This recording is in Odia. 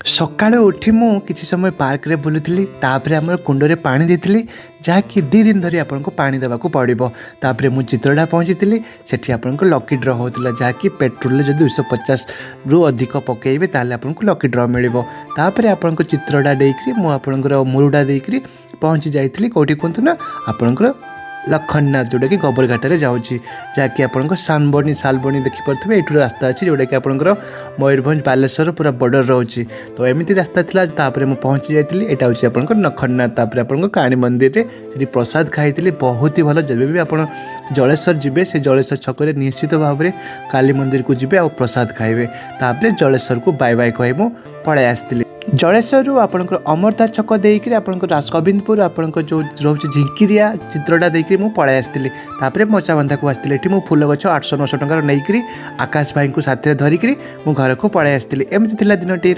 ସକାଳୁ ଉଠି ମୁଁ କିଛି ସମୟ ପାର୍କରେ ବୁଲୁଥିଲି। ତାପରେ ଆମର କୁଣ୍ଡରେ ପାଣି ଦେଇଥିଲି, ଯାହାକି 2 ଦିନ ଧରି ଆପଣଙ୍କୁ ପାଣି ଦେବାକୁ ପଡ଼ିବ। ତାପରେ ମୁଁ ଚିତ୍ରଟା ପହଞ୍ଚିଥିଲି, ସେଠି ଆପଣଙ୍କୁ ଲକି ଡ୍ର ହେଉଥିଲା, ଯାହାକି ପେଟ୍ରୋଲରେ ଯଦି 250ରୁ ଅଧିକ ପକାଇବେ ତାହେଲେ ଆପଣଙ୍କୁ ଲକି ଡ୍ର ମିଳିବ। ତାପରେ ଆପଣଙ୍କ ଚିତ୍ରଟା ଦେଇକରି ମୁଁ ଆପଣଙ୍କର ମୁରୁଡ଼ା ଦେଇକରି ପହଞ୍ଚି ଯାଇଥିଲି କେଉଁଠି କୁହନ୍ତୁ ନା, ଆପଣଙ୍କର ଲଖନନାଥ, ଯେଉଁଟାକି ଗୋବରଘାଟରେ ଯାଉଛି, ଯାହାକି ଆପଣଙ୍କ ଶାଲବଣୀ ଦେଖିପାରୁଥିବେ। ଏଇଠୁ ରାସ୍ତା ଅଛି ଯେଉଁଟାକି ଆପଣଙ୍କର ମୟୂରଭଞ୍ଜ ବାଲେଶ୍ୱର ପୁରା ବର୍ଡ଼ର ରହୁଛି। ତ ଏମିତି ରାସ୍ତା ଥିଲା। ତାପରେ ମୁଁ ପହଞ୍ଚି ଯାଇଥିଲି, ଏଇଟା ହେଉଛି ଆପଣଙ୍କ ଲଖନନାଥ। ତାପରେ ଆପଣଙ୍କ କାଳୀ ମନ୍ଦିରରେ ସେଠି ପ୍ରସାଦ ଖାଇଥିଲି, ବହୁତ ହି ଭଲ। ଯେବେ ବି ଆପଣ ଜଳେଶ୍ୱର ଯିବେ, ସେ ଜଳେଶ୍ୱର ଛକରେ ନିଶ୍ଚିତ ଭାବରେ କାଳୀ ମନ୍ଦିରକୁ ଯିବେ ଆଉ ପ୍ରସାଦ ଖାଇବେ। ତାପରେ ଜଳେଶ୍ୱରକୁ ବାଏ ବାଏ କହି ମୁଁ ପଳାଇ ଆସିଥିଲି। ଜଳେଶ୍ୱରରୁ ଆପଣଙ୍କର ଅମରଦା ଛକ ଦେଇକରି ଆପଣଙ୍କର ରାଜଗୋବିନ୍ଦପୁର, ଆପଣଙ୍କ ଯେଉଁ ରହୁଛି ଝିଙ୍କିରିଆ ଚିତ୍ରଟା ଦେଇକରି ମୁଁ ପଳାଇ ଆସିଥିଲି। ତାପରେ ମଚାବନ୍ଧାକୁ ଆସିଥିଲି। ଏଠି ମୁଁ ଫୁଲ ଗଛ 800-900 ଟଙ୍କାର ନେଇକରି ଆକାଶ ଭାଇଙ୍କୁ ସାଥିରେ ଧରିକରି ମୁଁ ଘରକୁ ପଳାଇ ଆସିଥିଲି। ଏମିତି ଥିଲା ଦିନଟିର।